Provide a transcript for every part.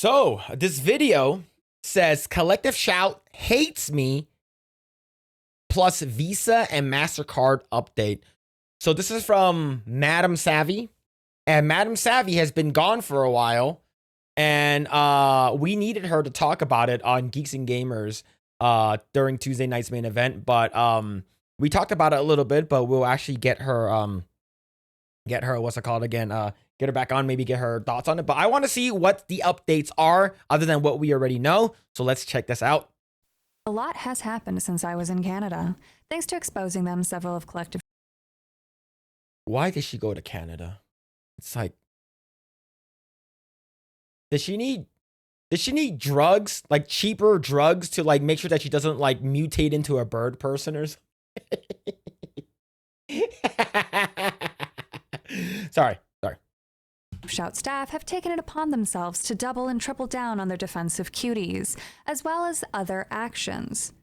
So this video says Collective Shout hates me plus Visa and Mastercard update. So this is from Madam Savvy, and Madam Savvy has been gone for a while, and we needed her to talk about it on Geeks and Gamers during Tuesday night's main event. But we talked about it a little bit, but we'll actually get her what's it called again? Get her back on, maybe get her thoughts on it. But I want to see what the updates are other than what we already know. So let's check this out. A lot has happened since I was in Canada. Thanks to exposing them, several of Collective. Why did she go to Canada? It's like, does she need drugs, like cheaper drugs, to like make sure that she doesn't like mutate into a bird person or something? Sorry. Shout staff have taken it upon themselves to double and triple down on their defense of cuties, as well as other actions.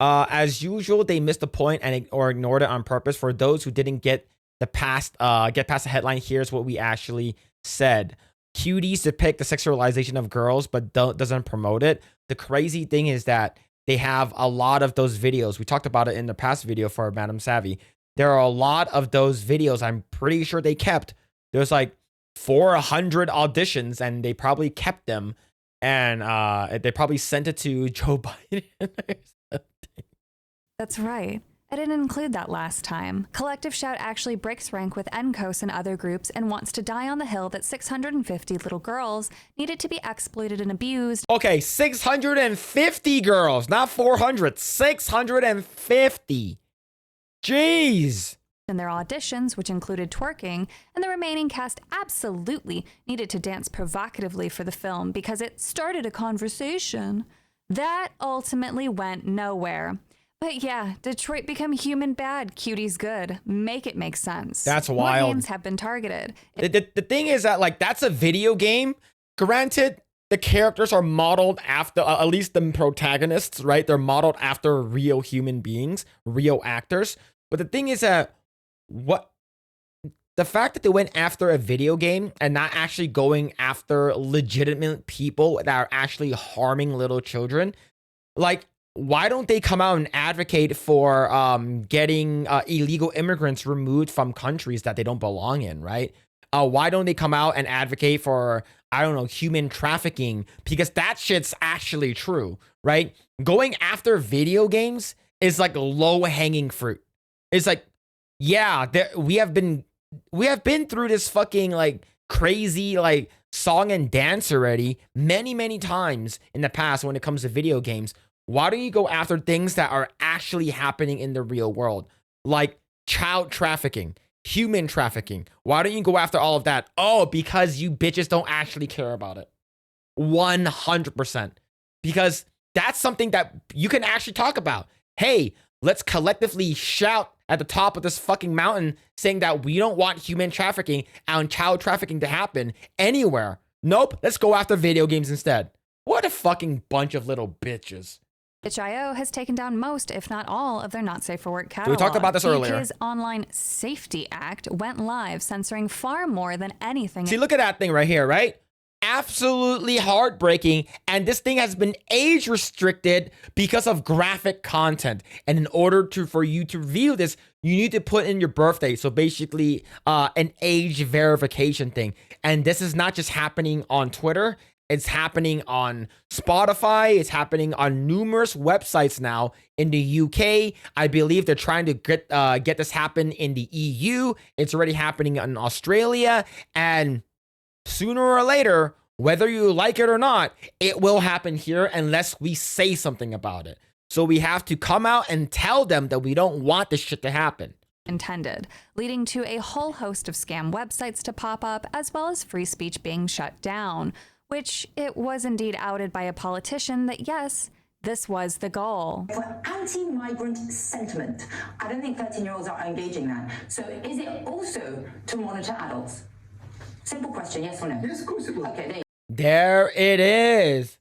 As usual, they missed the point or ignored it on purpose. For those who didn't get past the headline, here's what we actually said. Cuties depict the sexualization of girls, but doesn't promote it. The crazy thing is that they have a lot of those videos. We talked about it in the past video for Madam Savvy. There are a lot of those videos I'm pretty sure they kept. There's like 400 auditions, and they probably kept them, and they probably sent it to Joe Biden or something. That's right. I didn't include that last time. Collective Shout actually breaks rank with NCOS and other groups and wants to die on the hill that 650 little girls needed to be exploited and abused. Okay, 650 girls, not 400, 650. Jeez. In their auditions, which included twerking, and the remaining cast absolutely needed to dance provocatively for the film because it started a conversation. That ultimately went nowhere. But yeah, Detroit become human bad, cuties good. Make it make sense. That's wild. More games have been targeted. The thing is that, like, that's a video game. Granted, the characters are modeled after, at least the protagonists, right? They're modeled after real human beings, real actors. But the thing is that the fact that they went after a video game and not actually going after legitimate people that are actually harming little children, like, why don't they come out and advocate for getting illegal immigrants removed from countries that they don't belong in, right? Why don't they come out and advocate for, I don't know, human trafficking? Because that shit's actually true, right? Going after video games is like low-hanging fruit. It's like, yeah, we have been through this fucking like crazy like song and dance already many times in the past when it comes to video games. Why don't you go after things that are actually happening in the real world, like child trafficking, human trafficking? Why don't you go after all of that? Oh, because you bitches don't actually care about it. 100%. Because that's something that you can actually talk about. Hey, let's collectively shout at the top of this fucking mountain saying that we don't want human trafficking and child trafficking to happen anywhere. Nope, let's go after video games instead. What a fucking bunch of little bitches. itch.io has taken down most, if not all, of their not safe for work catalog. We talked about this earlier. The UK's Online Safety Act went live, censoring far more than anything. See, look at that thing right here, right? Absolutely heartbreaking. And this thing has been age restricted because of graphic content. And in order for you to view this, you need to put in your birthday. So basically an age verification thing. And this is not just happening on Twitter. It's happening on Spotify. It's happening on numerous websites now in the UK. I believe they're trying to get this happen in the EU. It's already happening in Australia. And sooner or later, whether you like it or not, it will happen here unless we say something about it. So we have to come out and tell them that we don't want this shit to happen. Intended, leading to a whole host of scam websites to pop up, as well as free speech being shut down, which it was indeed outed by a politician that, yes, this was the goal. For anti-migrant sentiment, I don't think 13-year-olds are engaging that. So is it also to monitor adults? Simple question, yes or no? Yes, of course it will. Okay, there it is.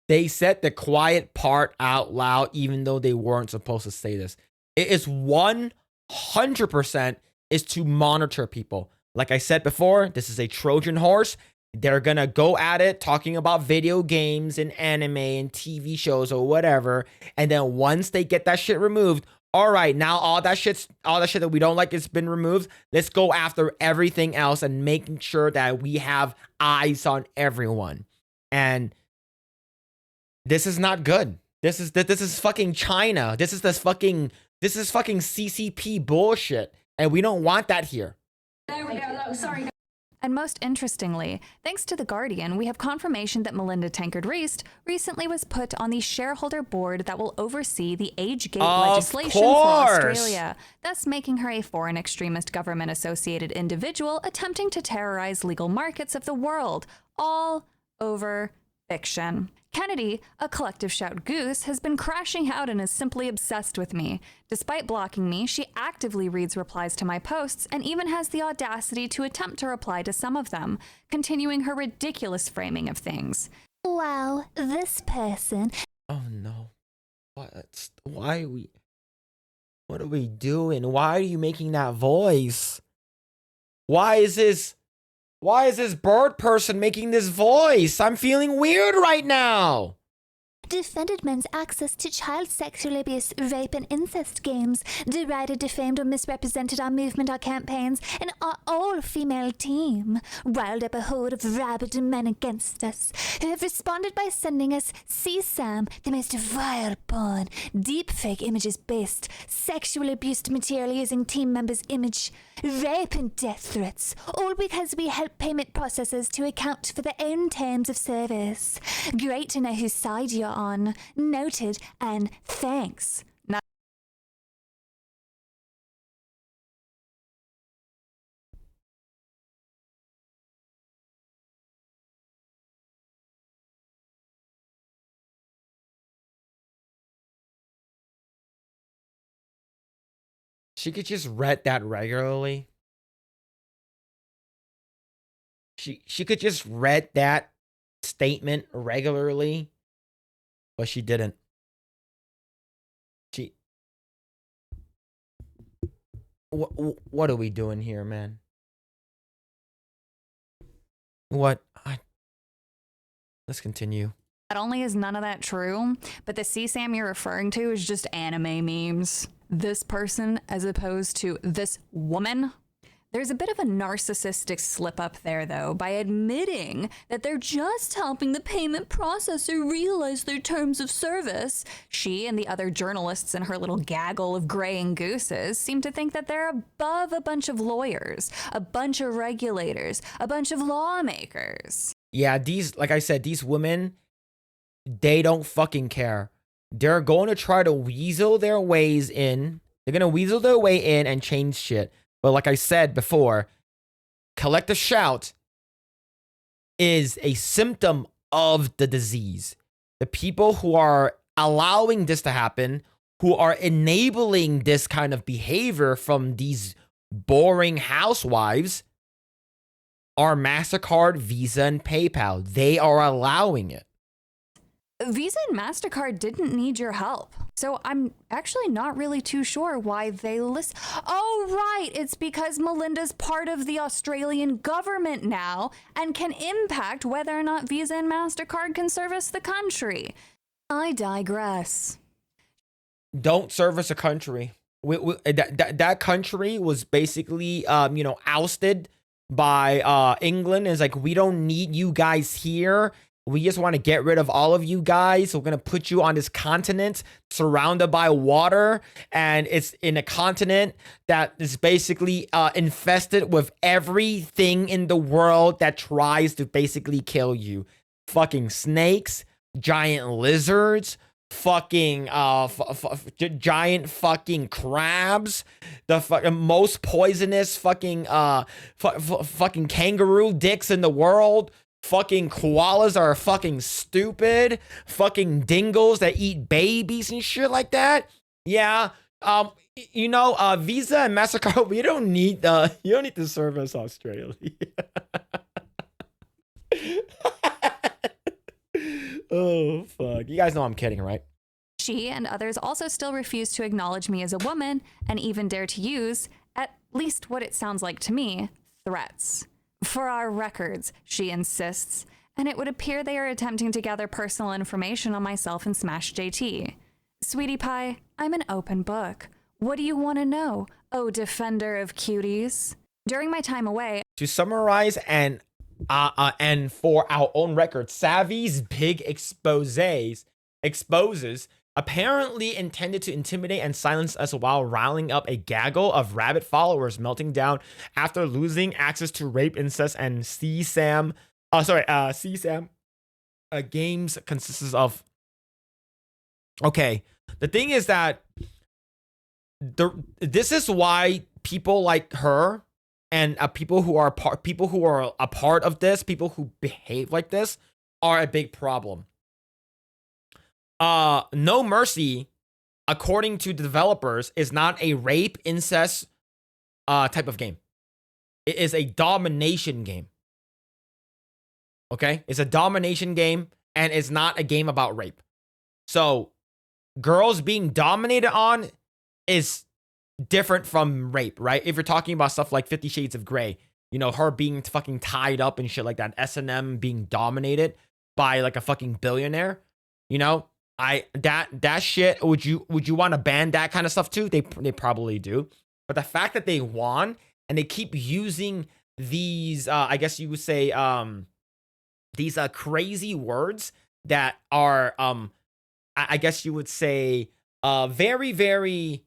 They said the quiet part out loud, even though they weren't supposed to say this. It is 100% is to monitor people. Like I said before, this is a Trojan horse. They're gonna go at it talking about video games and anime and TV shows or whatever. And then once they get that shit removed, all right, now all that shit that we don't like has been removed. Let's go after everything else and making sure that we have eyes on everyone. And this is not good. This is fucking China. This is fucking CCP bullshit. And we don't want that here. There we go. Look, sorry. And most interestingly, thanks to The Guardian, we have confirmation that Melinda Tankard-Reist recently was put on the shareholder board that will oversee the age gate legislation for Australia, thus making her a foreign extremist government-associated individual attempting to terrorize legal markets of the world, all over fiction. Kennedy, a collective shout goose, has been crashing out and is simply obsessed with me. Despite blocking me, she actively reads replies to my posts and even has the audacity to attempt to reply to some of them, continuing her ridiculous framing of things. Wow, this person. Oh no. What are we doing? Why are you making that voice? Why is this bird person making this voice? I'm feeling weird right now. Defended men's access to child sexual abuse, rape, and incest games. Derided, defamed, or misrepresented our movement, our campaigns, and our all-female team. Riled up a horde of rabid men against us, who have responded by sending us CSAM, the most vile porn, deepfake images-based, sexual abused material using team members' image, rape and death threats, all because we help payment processors to account for their own terms of service. Great to know whose side you're on. Noted, and thanks. She could just read that regularly. She could just read that statement regularly, but she didn't. What are we doing here, man? Let's continue. Not only is none of that true, but the CSAM you're referring to is just anime memes. This person as opposed to this woman. There's a bit of a narcissistic slip up there, though, by admitting that they're just helping the payment processor realize their terms of service. She and the other journalists in her little gaggle of graying gooses seem to think that they're above a bunch of lawyers, a bunch of regulators, a bunch of lawmakers. Yeah, like I said, these women, they don't fucking care. They're going to try to weasel their ways in. They're going to weasel their way in and change shit. But like I said before, collective shout is a symptom of the disease. The people who are allowing this to happen, who are enabling this kind of behavior from these boring housewives, are Mastercard, Visa, and PayPal. They are allowing it. Visa and Mastercard didn't need your help. So I'm actually not really too sure why they list. Oh, right. It's because Melinda's part of the Australian government now and can impact whether or not Visa and Mastercard can service the country. I digress. Don't service a country. That country was basically, ousted by England. It's like, we don't need you guys here. We just want to get rid of all of you guys. We're going to put you on this continent surrounded by water. And it's in a continent that is basically infested with everything in the world that tries to basically kill you. Fucking snakes, giant lizards, fucking giant fucking crabs, the most poisonous fucking fucking kangaroo dicks in the world. Fucking koalas are fucking stupid. Fucking dingoes that eat babies and shit like that. Yeah. Visa and Mastercard, you don't need to service Australia. Oh, fuck. You guys know I'm kidding, right? She and others also still refuse to acknowledge me as a woman and even dare to use, at least what it sounds like to me, threats. For our records, she insists, and it would appear they are attempting to gather personal information on myself and Smash JT. Sweetie Pie, I'm an open book. What do you want to know, oh defender of cuties? During my time away, To summarize and for our own record, Savvy's big exposes apparently intended to intimidate and silence us while riling up a gaggle of rabid followers melting down after losing access to rape, incest, and CSAM. CSAM games consists of. Okay, the thing is that this is why people like her and people who are a part of this, people who behave like this, are a big problem. No Mercy, according to the developers, is not a rape incest type of game. It is a domination game. Okay, it's a domination game, and it's not a game about rape. So, girls being dominated on is different from rape, right? If you're talking about stuff like 50 Shades of Grey, you know, her being fucking tied up and shit like that, S&M being dominated by like a fucking billionaire, you know, that shit, would you want to ban that kind of stuff too? They probably do. But the fact that they won and they keep using these I guess you would say these crazy words that are I guess you would say very, very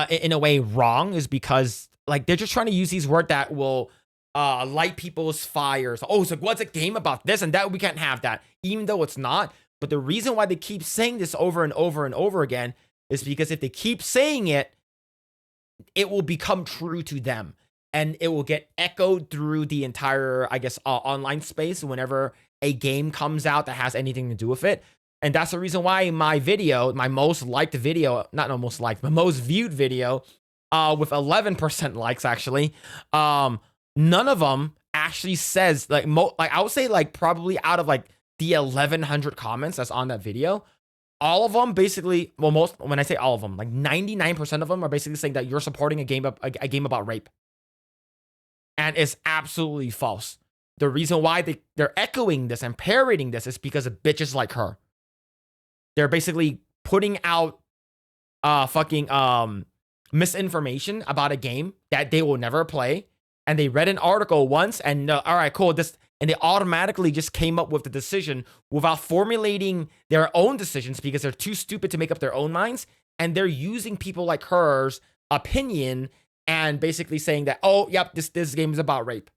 in a way wrong, is because like they're just trying to use these words that will light people's fires. Oh, so what's a game about this and that? We can't have that, even though it's not. But the reason why they keep saying this over and over and over again is because if they keep saying it, it will become true to them, and it will get echoed through the entire, I guess, online space whenever a game comes out that has anything to do with it. And that's the reason why my video, my most liked video, not most liked, but most viewed video, with 11% likes actually, none of them actually says like I would say like probably out of like the 1,100 comments that's on that video, all of them basically, well, most, when I say all of them, like 99% of them are basically saying that you're supporting a game about rape, and it's absolutely false. The reason why they're echoing this and parroting this is because of bitches like her. They're basically putting out fucking misinformation about a game that they will never play. And they read an article once and all right, cool. And they automatically just came up with the decision without formulating their own decisions because they're too stupid to make up their own minds. And they're using people like hers opinion and basically saying that, oh, yep, this game is about rape,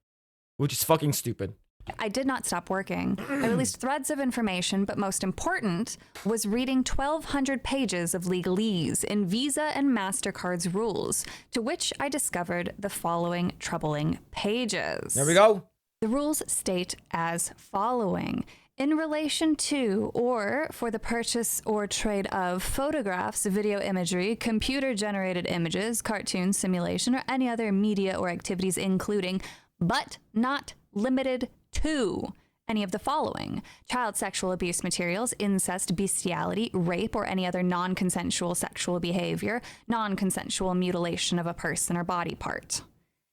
which is fucking stupid. I did not stop working. I released threads of information, but most important was reading 1,200 pages of legalese in Visa and Mastercard's rules, to which I discovered the following troubling pages. There we go. The rules state as following. In relation to or for the purchase or trade of photographs, video imagery, computer-generated images, cartoons, simulation, or any other media or activities including, but not limited to, any of the following: child sexual abuse materials, incest, bestiality, rape, or any other non-consensual sexual behavior, non-consensual mutilation of a person or body part.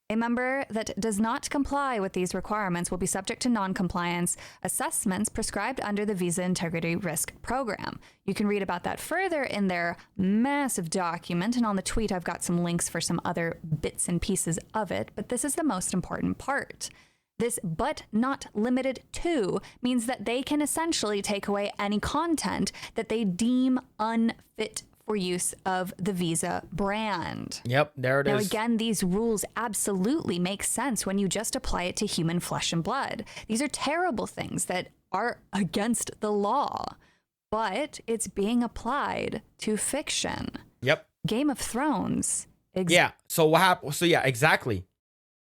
A member that does not comply with these requirements will be subject to non-compliance assessments prescribed under the Visa Integrity Risk Program. You can read about that further in their massive document, and on the tweet I've got some links for some other bits and pieces of it, but this is the most important part. This but not limited to means that they can essentially take away any content that they deem unfit for use of the Visa brand. Yep, there it is. Now, again, these rules absolutely make sense when you just apply it to human flesh and blood. These are terrible things that are against the law, but it's being applied to fiction. Yep. Game of Thrones. Yeah. So what happened? So yeah, exactly.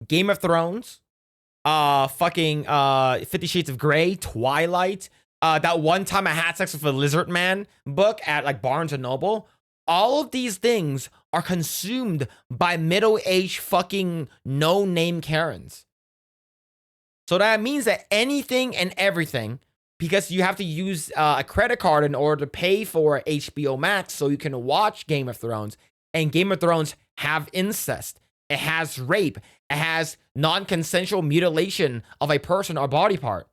Game of Thrones. Fucking 50 Shades of Grey, Twilight, that one time I had sex with a lizard man book at like Barnes and Noble. All of these things are consumed by middle-aged fucking no-name Karens. So that means that anything and everything, because you have to use a credit card in order to pay for HBO Max so you can watch Game of Thrones, and Game of Thrones have incest It has rape. It has non-consensual mutilation of a person or body part.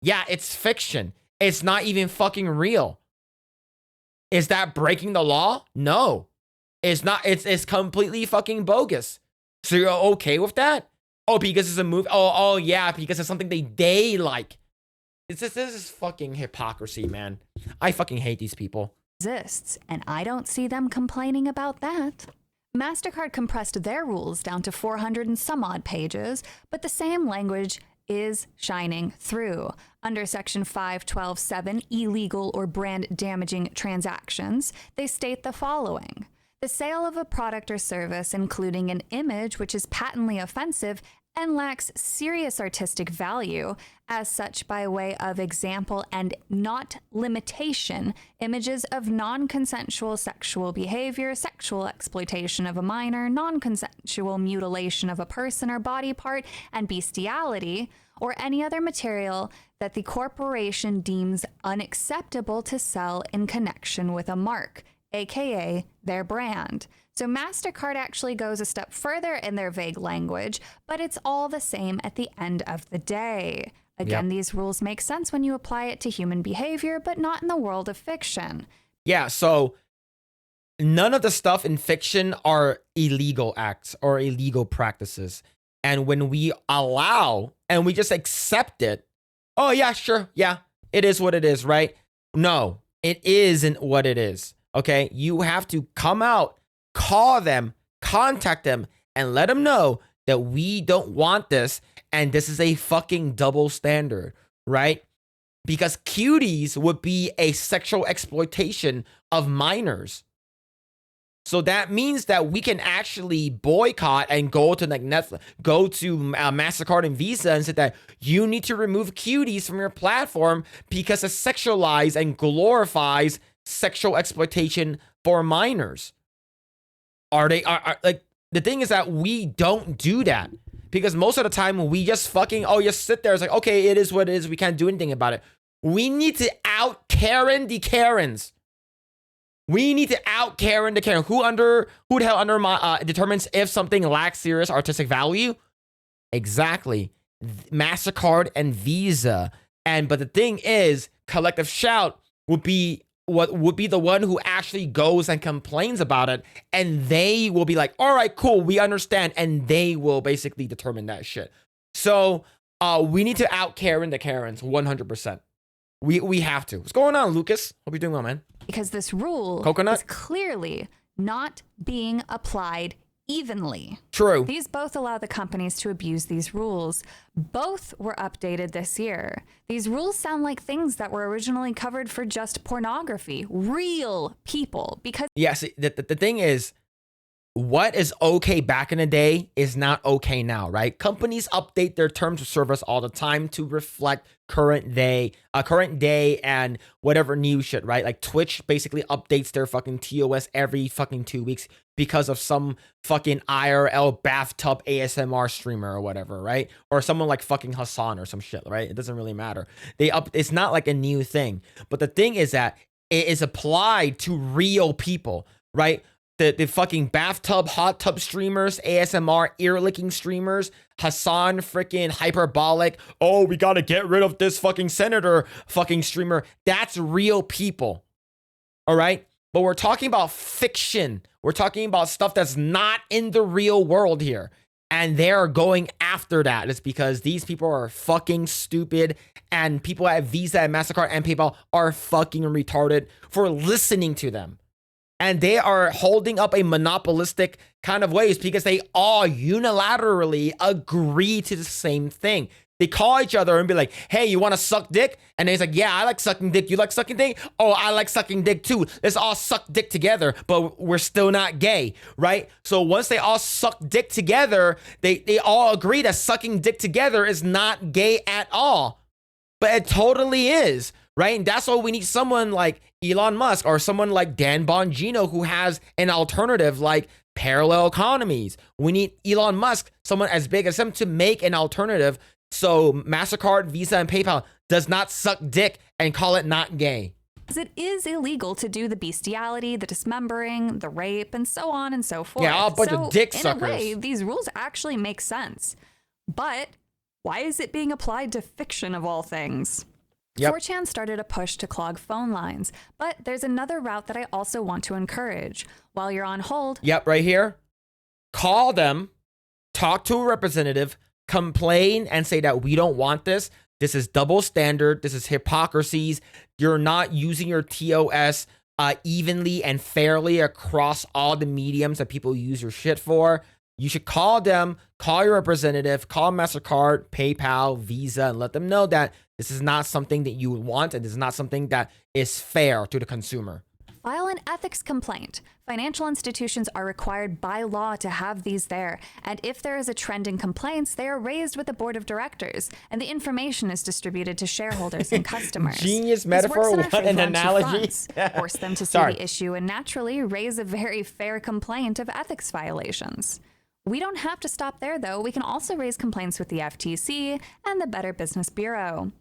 Yeah, it's fiction. It's not even fucking real. Is that breaking the law? No. It's not. It's completely fucking bogus. So you're okay with that? Oh, because it's a movie. Oh yeah, because it's something they like. This is fucking hypocrisy, man. I fucking hate these people. Exists, and I don't see them complaining about that. Mastercard compressed their rules down to 400 and some odd pages, but the same language is shining through. Under Section 512.7, illegal or brand damaging transactions, they state the following. The sale of a product or service, including an image which is patently offensive and lacks serious artistic value, as such by way of example and not limitation, images of non-consensual sexual behavior, sexual exploitation of a minor, non-consensual mutilation of a person or body part, and bestiality, or any other material that the corporation deems unacceptable to sell in connection with a mark, aka their brand. So Mastercard actually goes a step further in their vague language, but it's all the same at the end of the day. Again, These rules make sense when you apply it to human behavior, but not in the world of fiction. Yeah, so none of the stuff in fiction are illegal acts or illegal practices. And when we allow and we just accept it, oh yeah, sure, yeah, it is what it is, right? No, it isn't what it is, okay? You have to come out, call them, contact them, and let them know that we don't want this, and this is a fucking double standard, right? Because cuties would be a sexual exploitation of minors. So that means that we can actually boycott and go to like Netflix, go to Mastercard and Visa and say that you need to remove cuties from your platform because it sexualizes and glorifies sexual exploitation for minors. Are like, the thing is that we don't do that because most of the time we just fucking, just sit there. It's like, okay, it is what it is. We can't do anything about it. We need to out Karen the Karens. We need to out Karen the Karen. Who the hell determines if something lacks serious artistic value? Exactly. Mastercard and Visa. But the thing is, Collective Shout would be the one who actually goes and complains about it, and they will be like, all right, cool, we understand, and they will basically determine that shit. So we need to out Karen the Karens 100%. We have to. What's going on, Lucas? Hope you're doing well, man. Because this rule is clearly not being applied evenly. True. These both allow the companies to abuse these rules. Both were updated this year. These rules sound like things that were originally covered for just pornography, real people, because... Yes, the thing is, what is okay back in the day is not okay now, right? Companies update their terms of service all the time to reflect current day and whatever new shit, right? Like Twitch basically updates their fucking TOS every fucking 2 weeks because of some fucking IRL bathtub ASMR streamer or whatever, right? Or someone like fucking Hassan or some shit, right? It doesn't really matter. It's not like a new thing. But the thing is that it is applied to real people, right? The fucking bathtub, hot tub streamers, ASMR, ear-licking streamers, Hassan freaking hyperbolic, oh, we gotta get rid of this fucking senator fucking streamer. That's real people, all right? But we're talking about fiction. We're talking about stuff that's not in the real world here. And they're going after that. It's because these people are fucking stupid, and people at Visa and Mastercard and PayPal are fucking retarded for listening to them. And they are holding up a monopolistic kind of ways because they all unilaterally agree to the same thing. They call each other and be like, hey, you want to suck dick? And he's like, yeah, I like sucking dick. You like sucking dick? Oh, I like sucking dick too. Let's all suck dick together, but we're still not gay, right? So once they all suck dick together, they all agree that sucking dick together is not gay at all. But it totally is, right? And that's why we need someone like Elon Musk or someone like Dan Bongino who has an alternative like parallel economies. We need Elon Musk, someone as big as him, to make an alternative so Mastercard, Visa, and PayPal does not suck dick and call it not gay. it is illegal to do the bestiality, the dismembering, the rape, and so on and so forth. Yeah, a bunch of dick in suckers. a way, these rules actually make sense. But why is it being applied to fiction of all things? Yep. 4chan started a push to clog phone lines, but there's another route that I also want to encourage. While you're on hold, Yep, right here. Call them, talk to a representative, complain and say that we don't want this. This is double standard. This is hypocrisies. You're not using your TOS evenly and fairly across all the mediums that people use your shit for. You should call them, call your representative, call Mastercard, PayPal, Visa, and let them know that this is not something that you want and this is not something that is fair to the consumer. file an ethics complaint. Financial institutions are required by law to have these there, and if there is a trend in complaints, they are raised with the board of directors, and the information is distributed to shareholders and customers. Genius This metaphor, works in our what an favor on two analogy. fronts. Force them to see Sorry. the issue and naturally raise a very fair complaint of ethics violations. We don't have to stop there, though. We can also raise complaints with the FTC and the Better Business Bureau.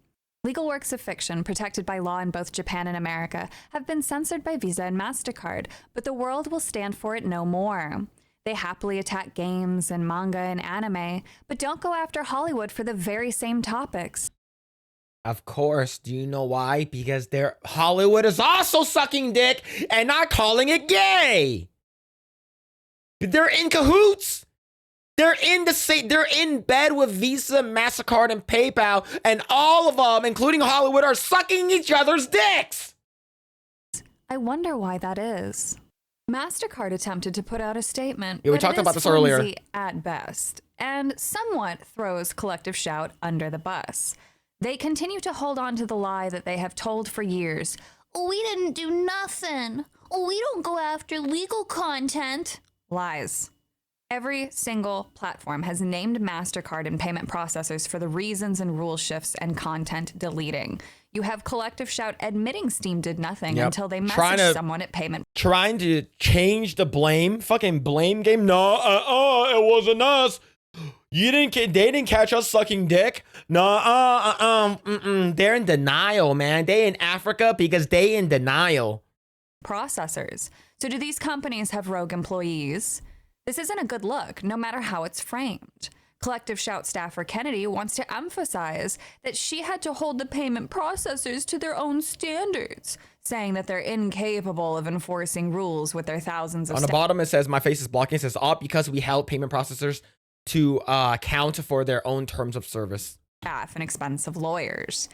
Legal works of fiction protected by law in both Japan and America have been censored by Visa and Mastercard, but the world will stand for it no more. They happily attack games and manga and anime, but don't go after Hollywood for the very same topics. Of course. Do you know why? Because Hollywood is also sucking dick and not calling it gay. They're in cahoots. They're in bed with Visa, MasterCard, and PayPal, and all of them, including Hollywood, are sucking each other's dicks. I wonder why that is. Mastercard attempted to put out a statement, Yeah, we but talked it about is this earlier. flimsy at best, and somewhat throws Collective Shout under the bus. They continue to hold on to the lie that they have told for years. We didn't do nothing. We don't go after legal content. Lies. Every single platform has named MasterCard and payment processors for the reasons and rule shifts and content deleting. You have Collective Shout admitting Steam did nothing Yep. until they Trying messaged to- someone at payment. Trying to change the fucking blame game. No, it wasn't us. They didn't catch us sucking dick. No, they're in denial, man. They in Africa because they in denial. Processors. So do these companies have rogue employees? This isn't a good look, no matter how it's framed. Collective Shout staffer Kennedy wants to emphasize that she had to hold the payment processors to their own standards, saying that they're incapable of enforcing rules with their thousands of On the bottom, it says, my face is blocking. It says, all because we held payment processors to account for their own terms of service. staff and expensive lawyers.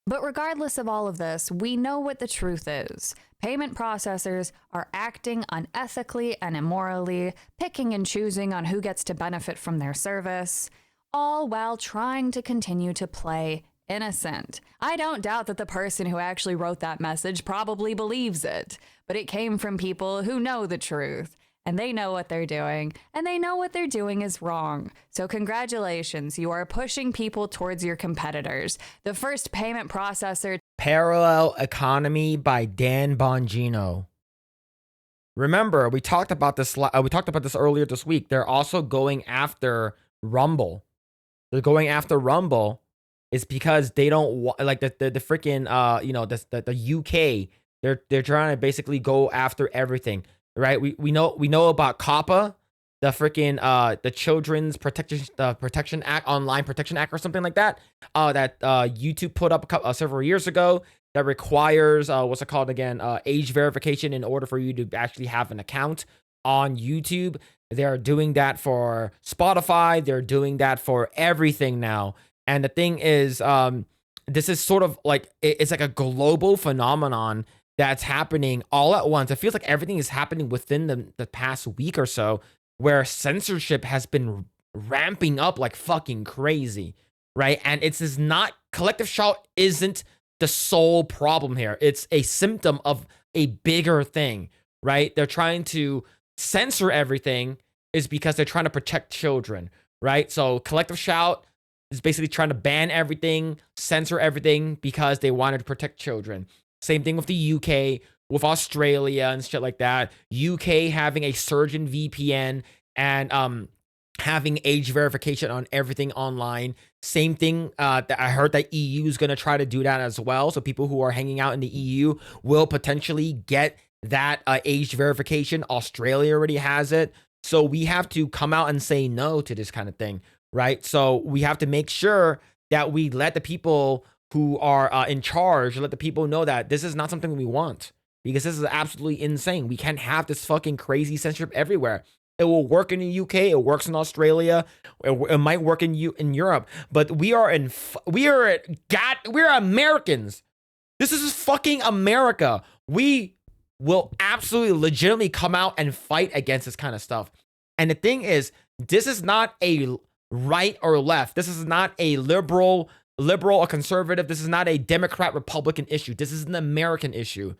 But regardless of all of this, we know what the truth is. Payment processors are acting unethically and immorally, picking and choosing on who gets to benefit from their service, all while trying to continue to play innocent. I don't doubt that the person who actually wrote that message probably believes it, but it came from people who know the truth. And they know what they're doing, and they know what they're doing is wrong. So congratulations, you are pushing people towards your competitors. The first payment processor. Parallel Economy by Dan Bongino. Remember, we talked about this earlier this week. They're also going after Rumble. They're going after Rumble is because they don't like the freaking the UK. They're trying to basically go after everything. Right, we know about COPPA, the freaking the Children's Protection Act, Online Protection Act, or something like that. That YouTube put up several years ago. That requires what's it called again? Age verification in order for you to actually have an account on YouTube. They're doing that for Spotify. They're doing that for everything now. And the thing is, this is sort of like it's like a global phenomenon that's happening all at once. It feels like everything is happening within the past week or so, where censorship has been ramping up like fucking crazy, right? And Collective Shout isn't the sole problem here. It's a symptom of a bigger thing, right? They're trying to censor everything is because they're trying to protect children, right? So Collective Shout is basically trying to ban everything, censor everything because they wanted to protect children. Same thing with the UK, with Australia and shit like that. UK having a surge in VPN and having age verification on everything online. Same thing that I heard that EU is going to try to do that as well. So people who are hanging out in the EU will potentially get that age verification. Australia already has it. So we have to come out and say no to this kind of thing, right? So we have to make sure that we let the people who are in charge, let the people know that this is not something we want, because this is absolutely insane. We can't have this fucking crazy censorship everywhere. It will work in the UK. It works in Australia. It might work in Europe. But we're Americans. This is fucking America. We will absolutely legitimately come out and fight against this kind of stuff. And the thing is, this is not a right or left. This is not a liberal or conservative. This is not a Democrat Republican issue. This is an American issue.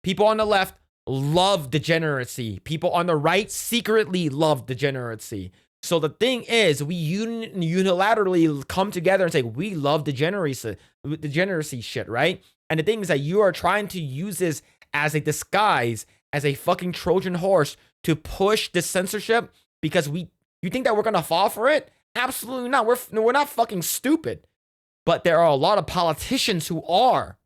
People on the left love degeneracy. People on the right secretly love degeneracy. So the thing is, we unilaterally come together and say, we love degeneracy shit, right? And the thing is that you are trying to use this as a disguise, as a fucking Trojan horse to push this censorship because you think that we're going to fall for it? Absolutely not. We're not fucking stupid. But there are a lot of politicians who are.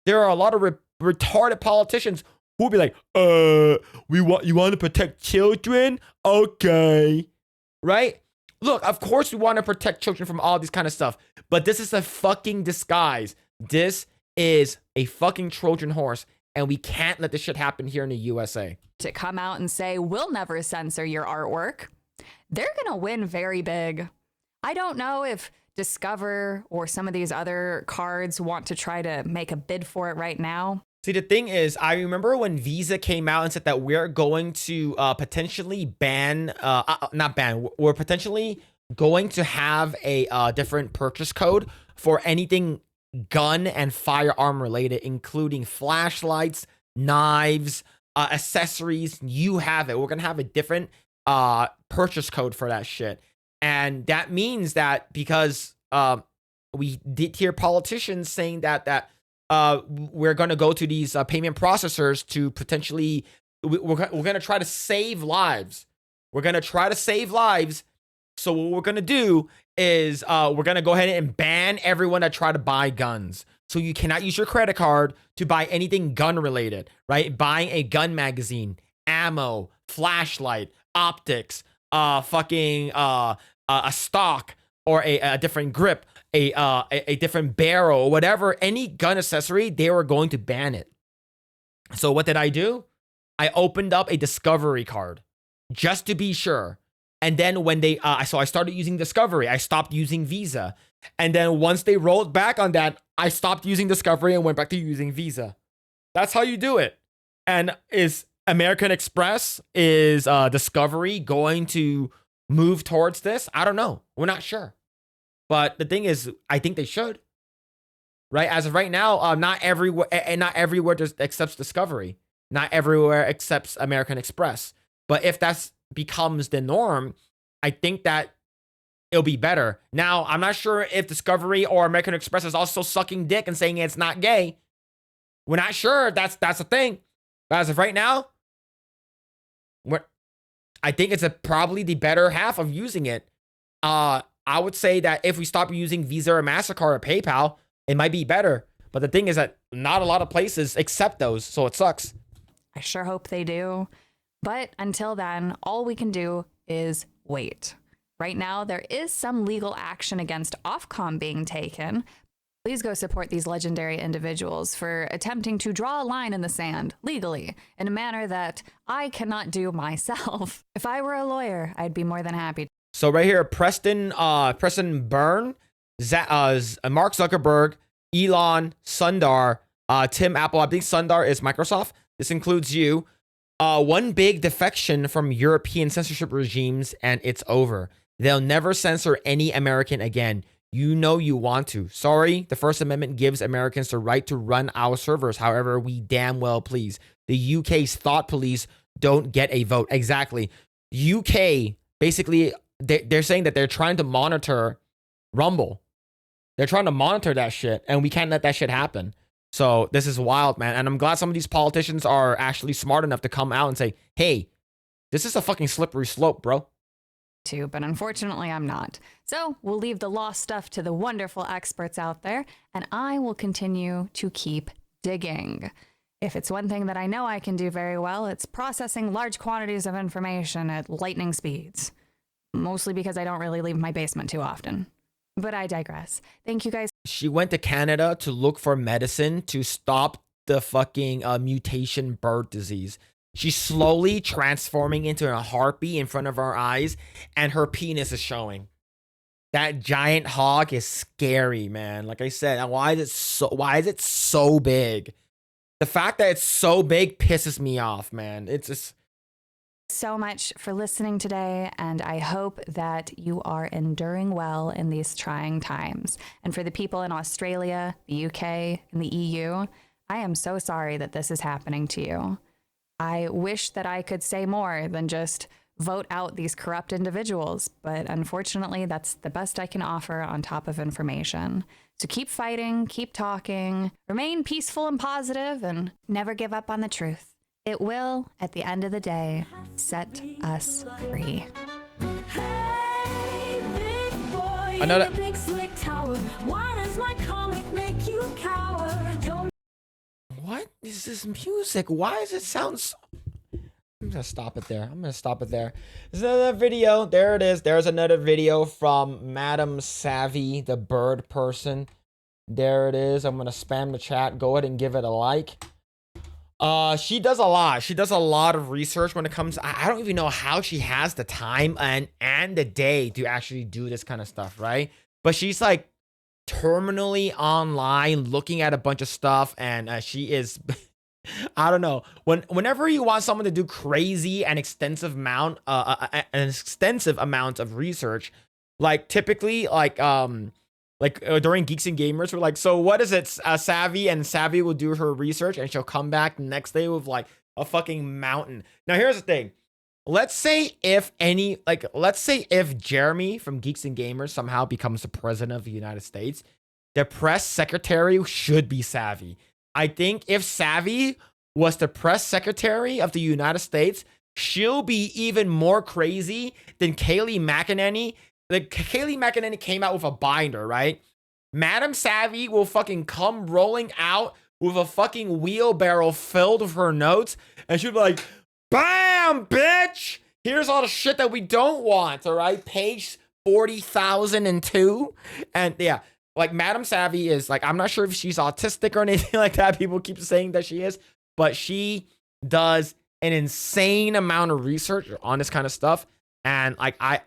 There are a lot of retarded politicians who will be like, you want to protect children? Okay. Right? Look, of course we want to protect children from all this kind of stuff. But this is a fucking disguise. This is a fucking Trojan horse. And we can't let this shit happen here in the USA. To come out and say, we'll never censor your artwork, they're going to win very big. I don't know if Discover or some of these other cards want to try to make a bid for it right now. See, the thing is, I remember when Visa came out and said that we're going to potentially we're potentially going to have a different purchase code for anything gun and firearm related, including flashlights, knives, accessories. You have it. We're going to have a different purchase code for that shit. And that means that because we did hear politicians saying that we're going to go to these payment processors to potentially, we're going to try to save lives. We're going to try to save lives. So what we're going to do is we're going to go ahead and ban everyone that try to buy guns. So you cannot use your credit card to buy anything gun related, right? Buying a gun magazine, ammo, flashlight, optics, a stock or a different grip, a different barrel, or whatever, any gun accessory, they were going to ban it. So what did I do? I opened up a Discovery card just to be sure. And then when so I started using Discovery. I stopped using Visa. And then once they rolled back on that, I stopped using Discovery and went back to using Visa. That's how you do it. And is American Express, is Discovery going to move towards this? I don't know. We're not sure. But the thing is, I think they should. Right? As of right now, not everywhere just accepts Discovery. Not everywhere accepts American Express. But if that's becomes the norm, I think that it'll be better. Now, I'm not sure if Discovery or American Express is also sucking dick and saying it's not gay. We're not sure that's a thing. But as of right now, I think it's probably the better half of using it. I would say that if we stop using Visa or Mastercard or PayPal, it might be better. But the thing is that not a lot of places accept those, so it sucks. I sure hope they do. But until then, all we can do is wait. Right now, there is some legal action against Ofcom being taken. Please go support these legendary individuals for attempting to draw a line in the sand legally in a manner that I cannot do myself. If I were a lawyer, I'd be more than happy. So right here, Preston Byrne, Mark Zuckerberg, Elon, Sundar, Tim Apple. I think Sundar is Microsoft. This includes you. One big defection from European censorship regimes, and it's over. They'll never censor any American again. You know you want to. Sorry, the First Amendment gives Americans the right to run our servers however we damn well please. The UK's thought police don't get a vote. Exactly. UK, basically, they're saying that they're trying to monitor Rumble. They're trying to monitor that shit, and we can't let that shit happen. So this is wild, man. And I'm glad some of these politicians are actually smart enough to come out and say, hey, this is a fucking slippery slope, bro. to, but unfortunately I'm not. So we'll leave the law stuff to the wonderful experts out there, and I will continue to keep digging. If it's one thing that I know I can do very well, it's processing large quantities of information at lightning speeds. Mostly because I don't really leave my basement too often. But I digress. Thank you guys. She went to Canada to look for medicine to stop the fucking mutation bird disease. She's slowly transforming into a harpy in front of our eyes, and her penis is showing. That giant hog is scary, man. Like I said, why is it so big? The fact that it's so big pisses me off, man. It's just so much for listening today, and I hope that you are enduring well in these trying times. And for the people in Australia, the UK, and the EU, I am so sorry that this is happening to you. I wish that I could say more than just vote out these corrupt individuals, but unfortunately, that's the best I can offer on top of information. So keep fighting, keep talking, remain peaceful and positive, and never give up on the truth. It will, at the end of the day, set us free. Hey, big boy, Another- in a big slick tower. Why does my comic make you cower? Don't What is this music? Why does it sound so... I'm gonna stop it there. There's another video. There it is. There's another video from Madam Savvy, the bird person. There it is. I'm gonna spam the chat. Go ahead and give it a like. She does a lot. She does a lot of research when it comes. I don't even know how she has the time and the day to actually do this kind of stuff, right? But she's like terminally online looking at a bunch of stuff, and she is I don't know, whenever you want someone to do crazy and extensive amount of research, like typically during Geeks and Gamers, we're like, so what is it, Savvy? And Savvy will do her research and she'll come back the next day with like a fucking mountain. Now here's the thing. Let's say if Jeremy from Geeks and Gamers somehow becomes the president of the United States, the press secretary should be Savvy. I think if Savvy was the press secretary of the United States, she'll be even more crazy than Kayleigh McEnany. Like, Kayleigh McEnany came out with a binder, right? Madam Savvy will fucking come rolling out with a fucking wheelbarrow filled with her notes, and she'll be like, bam, bitch! Here's all the shit that we don't want, all right? Page 40,002. And yeah, like Madam Savvy is like, I'm not sure if she's autistic or anything like that. People keep saying that she is, but she does an insane amount of research on this kind of stuff. And like, I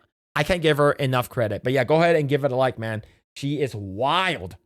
can't give her enough credit. But yeah, go ahead and give it a like, man. She is wild.